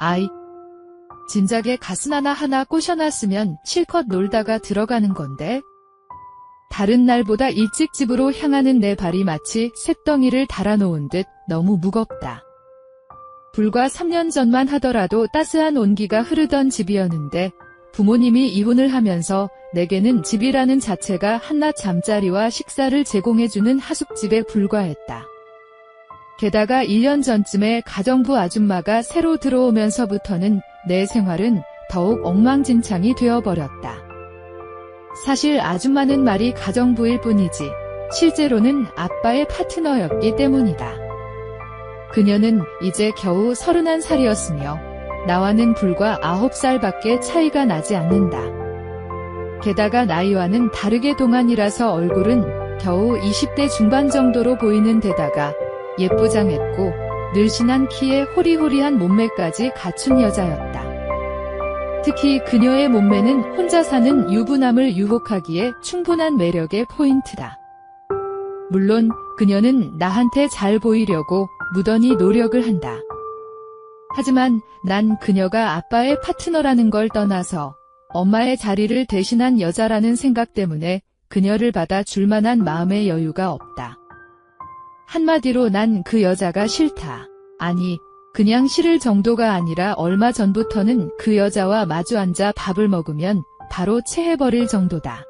아이, 진작에 가스나나 하나 꼬셔놨으면 실컷 놀다가 들어가는 건데. 다른 날보다 일찍 집으로 향하는 내 발이 마치 쇳덩이를 달아놓은 듯 너무 무겁다. 불과 3년 전만 하더라도 따스한 온기가 흐르던 집이었는데 부모님이 이혼을 하면서 내게는 집이라는 자체가 한낮 잠자리와 식사를 제공해주는 하숙집에 불과했다. 게다가 1년 전쯤에 가정부 아줌마가 새로 들어오면서부터는 내 생활은 더욱 엉망진창이 되어버렸다. 사실 아줌마는 말이 가정부일 뿐이지 실제로는 아빠의 파트너였기 때문이다. 그녀는 이제 겨우 31살이었으며 나와는 불과 9살밖에 차이가 나지 않는다. 게다가 나이와는 다르게 동안이라서 얼굴은 겨우 20대 중반 정도로 보이는 데다가 예쁘장했고 늘씬한 키에 호리호리한 몸매까지 갖춘 여자였다. 특히 그녀의 몸매는 혼자 사는 유부남을 유혹하기에 충분한 매력의 포인트다. 물론 그녀는 나한테 잘 보이려고 무던히 노력을 한다. 하지만 난 그녀가 아빠의 파트너라는 걸 떠나서 엄마의 자리를 대신한 여자라는 생각 때문에 그녀를 받아줄 만한 마음의 여유가 없다. 한마디로 난 그 여자가 싫다. 아니, 그냥 싫을 정도가 아니라 얼마 전부터는 그 여자와 마주 앉아 밥을 먹으면 바로 체해버릴 정도다.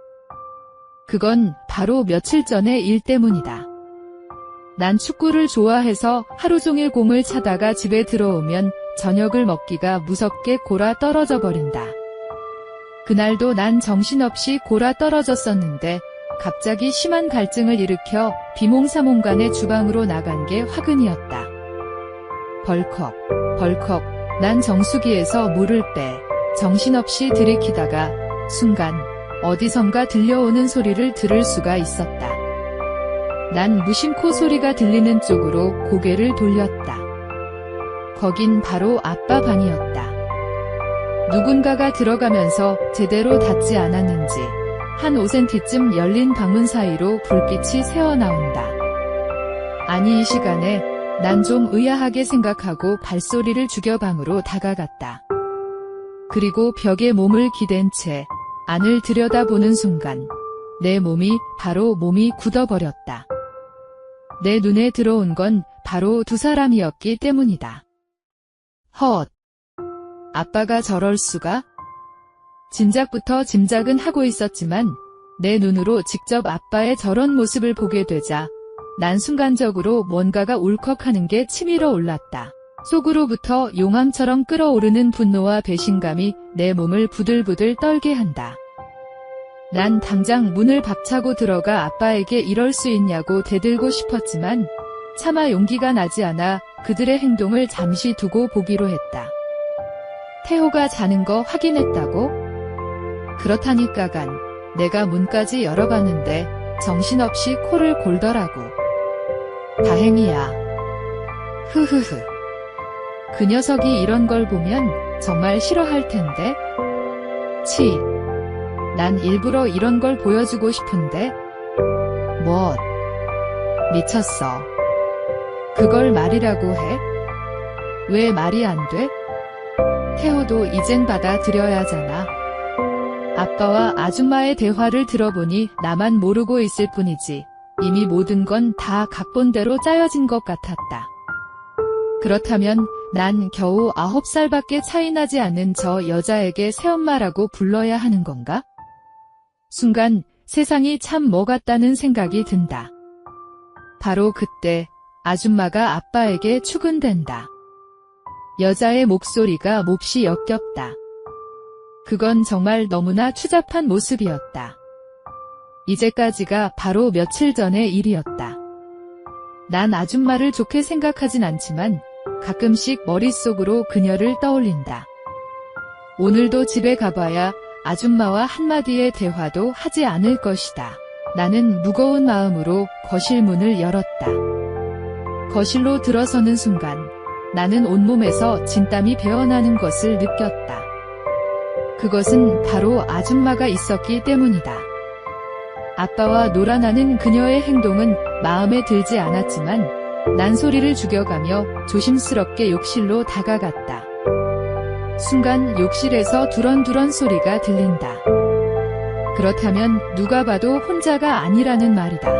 그건 바로 며칠 전의 일 때문이다. 난 축구를 좋아해서 하루 종일 공을 차다가 집에 들어오면 저녁을 먹기가 무섭게 골아 떨어져 버린다. 그날도 난 정신없이 골아 떨어졌었는데 갑자기 심한 갈증을 일으켜 비몽사몽간에 주방으로 나간 게 화근이었다. 벌컥, 벌컥, 난 정수기에서 물을 빼 정신없이 들이키다가 순간 어디선가 들려오는 소리를 들을 수가 있었다. 난 무심코 소리가 들리는 쪽으로 고개를 돌렸다. 거긴 바로 아빠 방이었다. 누군가가 들어가면서 제대로 닫지 않았는지 한 5cm쯤 열린 방문 사이로 불빛이 새어나온다. 아니 이 시간에 난 좀 의아하게 생각하고 발소리를 죽여 방으로 다가갔다. 그리고 벽에 몸을 기댄 채 안을 들여다보는 순간 내 몸이 굳어버렸다. 내 눈에 들어온 건 바로 두 사람이었기 때문이다. 헛! 아빠가 저럴 수가? 진작부터 짐작은 하고 있었지만 내 눈으로 직접 아빠의 저런 모습을 보게 되자 난 순간적으로 뭔가가 울컥하는 게 치밀어 올랐다. 속으로부터 용암처럼 끓어오르는 분노와 배신감이 내 몸을 부들부들 떨게 한다. 난 당장 문을 박차고 들어가 아빠에게 이럴 수 있냐고 대들고 싶었지만 차마 용기가 나지 않아 그들의 행동을 잠시 두고 보기로 했다. 태호가 자는 거 확인했다고? 그렇다니까간 내가 문까지 열어봤는데 정신없이 코를 골더라고. 다행이야. 흐흐흐. 그 녀석이 이런 걸 보면 정말 싫어할 텐데. 치. 난 일부러 이런 걸 보여주고 싶은데. 뭐. 미쳤어. 그걸 말이라고 해? 왜 말이 안 돼? 태호도 이젠 받아들여야 하잖아. 아빠와 아줌마의 대화를 들어보니 나만 모르고 있을 뿐이지 이미 모든 건 다 각본대로 짜여진 것 같았다. 그렇다면 난 겨우 9살밖에 차이 나지 않는 저 여자에게 새엄마라고 불러야 하는 건가? 순간 세상이 참 뭐 같다는 생각이 든다. 바로 그때 아줌마가 아빠에게 출근된다. 여자의 목소리가 몹시 역겹다. 그건 정말 너무나 추잡한 모습이었다. 이제까지가 바로 며칠 전의 일이었다. 난 아줌마를 좋게 생각하진 않지만 가끔씩 머릿속으로 그녀를 떠올린다. 오늘도 집에 가봐야 아줌마와 한마디의 대화도 하지 않을 것이다. 나는 무거운 마음으로 거실 문을 열었다. 거실로 들어서는 순간 나는 온몸에서 진땀이 배어나는 것을 느꼈다. 그것은 바로 아줌마가 있었기 때문이다. 아빠와 놀아나는 그녀의 행동은 마음에 들지 않았지만 난 소리를 죽여가며 조심스럽게 욕실로 다가갔다. 순간 욕실에서 두런두런 소리가 들린다. 그렇다면 누가 봐도 혼자가 아니라는 말이다.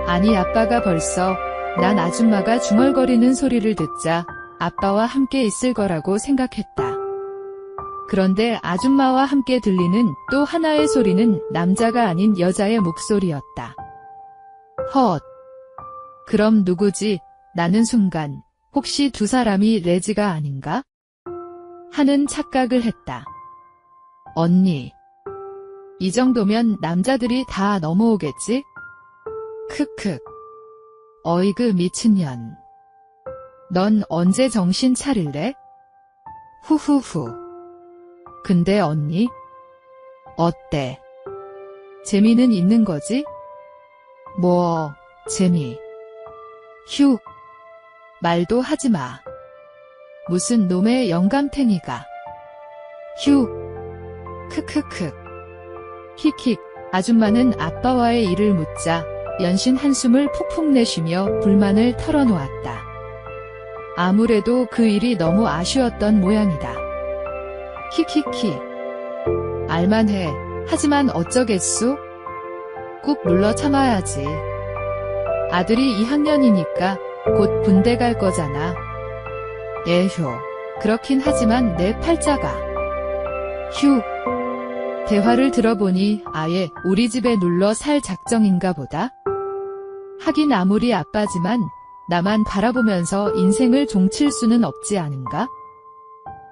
아니 아빠가 벌써 난 아줌마가 중얼거리는 소리를 듣자 아빠와 함께 있을 거라고 생각했다. 그런데 아줌마와 함께 들리는 또 하나의 소리는 남자가 아닌 여자의 목소리였다. 헛. 그럼 누구지? 나는 순간 혹시 두 사람이 레즈가 아닌가? 하는 착각을 했다. 언니. 이 정도면 남자들이 다 넘어오겠지? 크크. 어이그 미친년. 넌 언제 정신 차릴래? 후후후. 근데 언니? 어때? 재미는 있는 거지? 뭐, 재미. 휴. 말도 하지 마. 무슨 놈의 영감탱이가. 휴. 크크크. 킥킥. 아줌마는 아빠와의 일을 묻자 연신 한숨을 푹푹 내쉬며 불만을 털어놓았다. 아무래도 그 일이 너무 아쉬웠던 모양이다. 키키키. 알만해. 하지만 어쩌겠소? 꾹 눌러 참아야지. 아들이 2학년이니까 곧 군대 갈 거잖아. 에효. 그렇긴 하지만 내 팔자가. 휴. 대화를 들어보니 아예 우리 집에 눌러 살 작정인가 보다. 하긴 아무리 아빠지만 나만 바라보면서 인생을 종칠 수는 없지 않은가?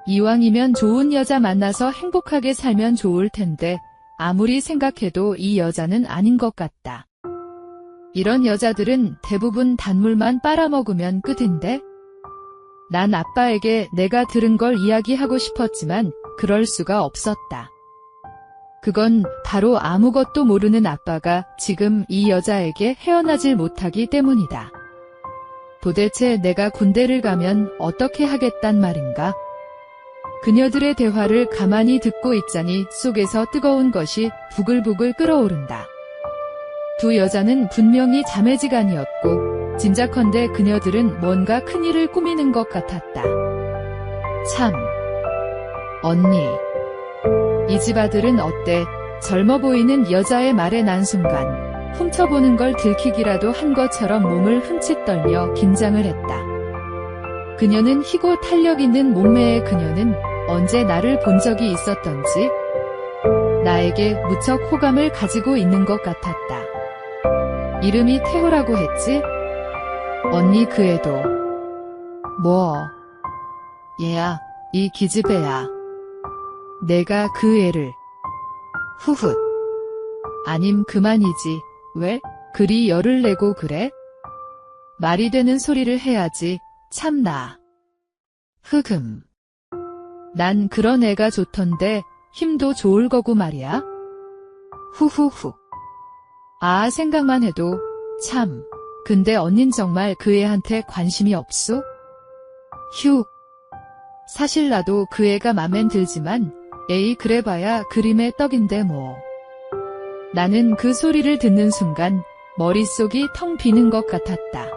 이왕이면 좋은 여자 만나서 행복하게 살면 좋을 텐데 아무리 생각해도 이 여자는 아닌 것 같다. 이런 여자들은 대부분 단물만 빨아먹으면 끝인데? 난 아빠에게 내가 들은 걸 이야기하고 싶었지만 그럴 수가 없었다. 그건 바로 아무것도 모르는 아빠가 지금 이 여자에게 헤어나질 못하기 때문이다. 도대체 내가 군대를 가면 어떻게 하겠단 말인가? 그녀들의 대화를 가만히 듣고 있자니 속에서 뜨거운 것이 부글부글 끓어오른다. 두 여자는 분명히 자매지간이었고 짐작컨대 그녀들은 뭔가 큰일을 꾸미는 것 같았다. 참. 언니. 이 집 아들은 어때? 젊어 보이는 여자의 말에 난 순간 훔쳐보는 걸 들키기라도 한 것처럼 몸을 흠칫 떨며 긴장을 했다. 그녀는 희고 탄력 있는 몸매의 그녀는 언제 나를 본 적이 있었던지 나에게 무척 호감을 가지고 있는 것 같았다. 이름이 태호라고 했지? 언니 그 애도. 뭐? 얘야, 이 기집애야. 내가 그 애를. 후훗. 아님 그만이지. 왜? 그리 열을 내고 그래? 말이 되는 소리를 해야지. 참나. 흑음. 난 그런 애가 좋던데 힘도 좋을 거고 말이야. 후후후. 아 생각만 해도 참. 근데 언닌 정말 그 애한테 관심이 없소? 휴. 사실 나도 그 애가 맘엔 들지만 에이 그래봐야 그림의 떡인데 뭐. 나는 그 소리를 듣는 순간 머릿속이 텅 비는 것 같았다.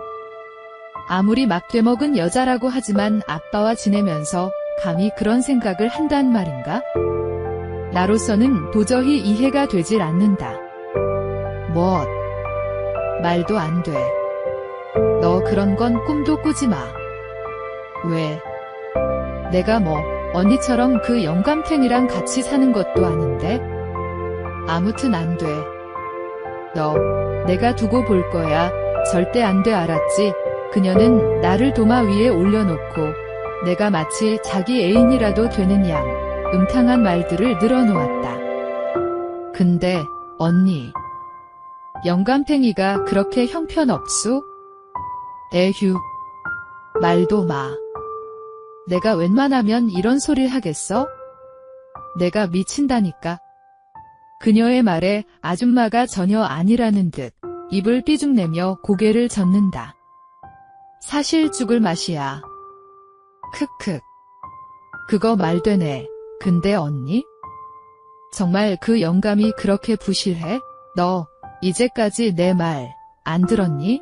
아무리 막 되먹은 여자라고 하지만 아빠와 지내면서 감히 그런 생각을 한단 말인가? 나로서는 도저히 이해가 되질 않는다. 뭐? 말도 안 돼. 너 그런 건 꿈도 꾸지 마. 왜? 내가 뭐 언니처럼 그 영감탱이랑 같이 사는 것도 아닌데? 아무튼 안 돼. 너 내가 두고 볼 거야. 절대 안 돼 알았지? 그녀는 나를 도마 위에 올려놓고 내가 마치 자기 애인이라도 되는 양 음탕한 말들을 늘어놓았다. 근데 언니 영감탱이가 그렇게 형편없소? 에휴 말도 마. 내가 웬만하면 이런 소리를 하겠어? 내가 미친다니까. 그녀의 말에 아줌마가 전혀 아니라는 듯 입을 삐죽내며 고개를 젓는다. 사실 죽을 맛이야. 크크. 그거 말되네. 근데 언니? 정말 그 영감이 그렇게 부실해? 너 이제까지 내 말 안 들었니?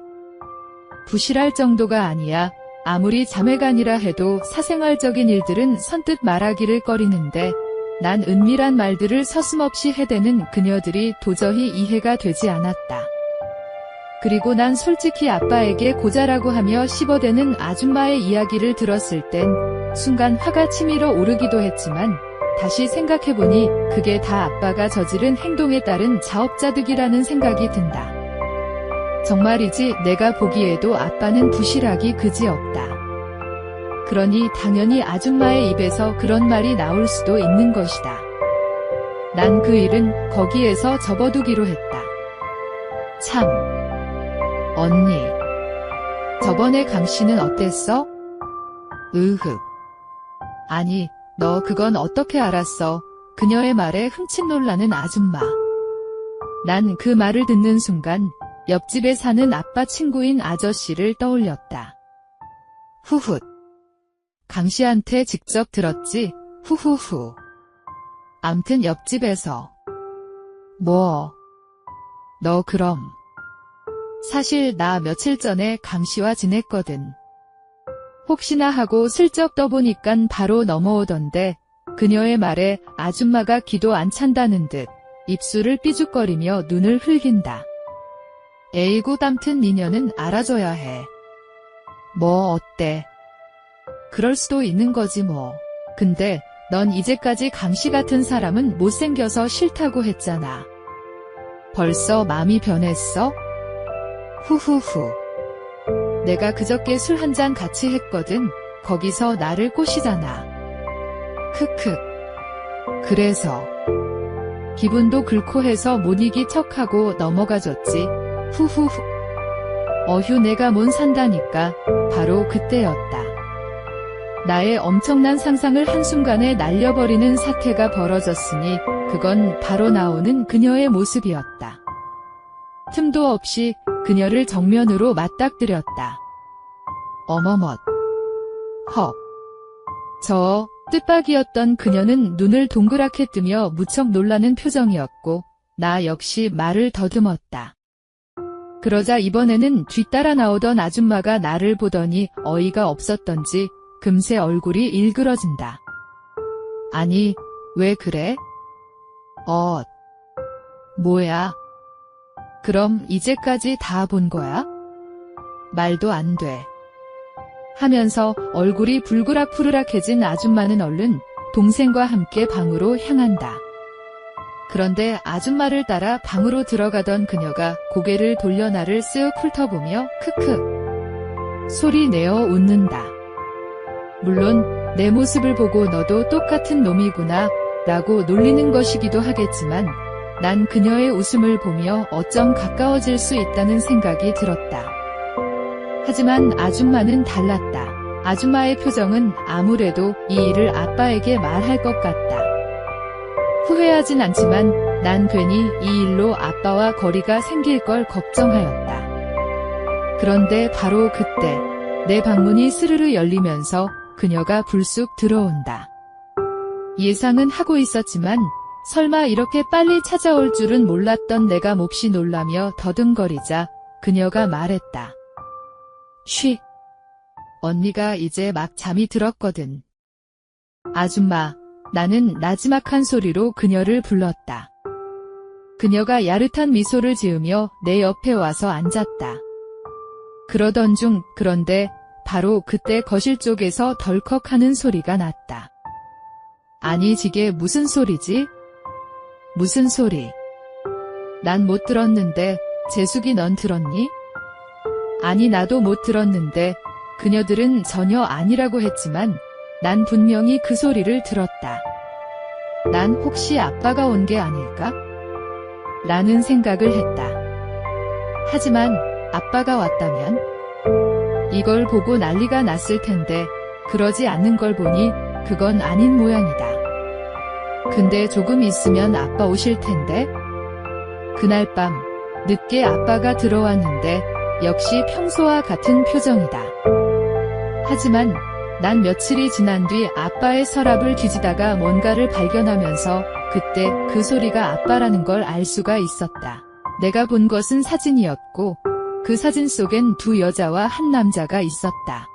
부실할 정도가 아니야. 아무리 자매간이라 해도 사생활적인 일들은 선뜻 말하기를 꺼리는데 난 은밀한 말들을 서슴없이 해대는 그녀들이 도저히 이해가 되지 않았다. 그리고 난 솔직히 아빠에게 고자라고 하며 씹어대는 아줌마의 이야기를 들었을 땐 순간 화가 치밀어 오르기도 했지만 다시 생각해보니 그게 다 아빠가 저지른 행동에 따른 자업자득이라는 생각이 든다. 정말이지 내가 보기에도 아빠는 부실하기 그지없다. 그러니 당연히 아줌마의 입에서 그런 말이 나올 수도 있는 것이다. 난 그 일은 거기에서 접어두기로 했다. 참. 언니. 저번에 강씨는 어땠어? 으흑. 아니, 너 그건 어떻게 알았어? 그녀의 말에 흠칫 놀라는 아줌마. 난 그 말을 듣는 순간 옆집에 사는 아빠 친구인 아저씨를 떠올렸다. 후훗. 강씨한테 직접 들었지? 후후후. 암튼 옆집에서. 뭐? 너 그럼. 사실 나 며칠 전에 강씨와 지냈거든. 혹시나 하고 슬쩍 떠보니깐 바로 넘어오던데 그녀의 말에 아줌마가 기도 안 찬다는 듯 입술을 삐죽거리며 눈을 흘긴다. 에이구 땀튼 미녀는 알아줘야 해. 뭐 어때? 그럴 수도 있는 거지 뭐. 근데 넌 이제까지 강씨 같은 사람은 못생겨서 싫다고 했잖아. 벌써 맘이 변했어? 후후후. 내가 그저께 술 한잔 같이 했거든. 거기서 나를 꼬시잖아. 크크. 그래서 기분도 긁고 해서 못 이기 척하고 넘어가줬지. 후후후. 어휴 내가 못 산다니까. 바로 그때였다. 나의 엄청난 상상을 한순간에 날려버리는 사태가 벌어졌으니 그건 바로 나오는 그녀의 모습이었다. 틈도 없이 그녀를 정면으로 맞닥뜨렸다. 어머멋. 헉. 저 뜻밖이었던 그녀는 눈을 동그랗게 뜨며 무척 놀라는 표정이었고 나 역시 말을 더듬었다. 그러자 이번에는 뒤따라 나오던 아줌마가 나를 보더니 어이가 없었던지 금세 얼굴이 일그러진다. 아니, 왜 그래? 뭐야? 그럼 이제까지 다 본 거야? 말도 안 돼. 하면서 얼굴이 불그락푸르락해진 아줌마는 얼른 동생과 함께 방으로 향한다. 그런데 아줌마를 따라 방으로 들어가던 그녀가 고개를 돌려 나를 쓱 훑어보며 크크 소리 내어 웃는다. 물론 내 모습을 보고 너도 똑같은 놈이구나 라고 놀리는 것이기도 하겠지만 난 그녀의 웃음을 보며 어쩜 가까워질 수 있다는 생각이 들었다. 하지만 아줌마는 달랐다. 아줌마의 표정은 아무래도 이 일을 아빠에게 말할 것 같다. 후회하진 않지만 난 괜히 이 일로 아빠와 거리가 생길 걸 걱정하였다. 그런데 바로 그때 내 방문이 스르르 열리면서 그녀가 불쑥 들어온다. 예상은 하고 있었지만 설마 이렇게 빨리 찾아올 줄은 몰랐던 내가 몹시 놀라며 더듬거리자 그녀가 말했다. 쉬. 언니가 이제 막 잠이 들었거든. 아줌마, 나는 나지막한 소리로 그녀를 불렀다. 그녀가 야릇한 미소를 지으며 내 옆에 와서 앉았다. 그러던 중 그런데 바로 그때 거실 쪽에서 덜컥하는 소리가 났다. 아니 지게 무슨 소리지? 무슨 소리? 난 못 들었는데 재숙이 넌 들었니? 아니 나도 못 들었는데 그녀들은 전혀 아니라고 했지만 난 분명히 그 소리를 들었다. 난 혹시 아빠가 온 게 아닐까? 라는 생각을 했다. 하지만 아빠가 왔다면? 이걸 보고 난리가 났을 텐데 그러지 않는 걸 보니 그건 아닌 모양이다. 근데 조금 있으면 아빠 오실 텐데? 그날 밤 늦게 아빠가 들어왔는데 역시 평소와 같은 표정이다. 하지만 난 며칠이 지난 뒤 아빠의 서랍을 뒤지다가 뭔가를 발견하면서 그때 그 소리가 아빠라는 걸 알 수가 있었다. 내가 본 것은 사진이었고 그 사진 속엔 두 여자와 한 남자가 있었다.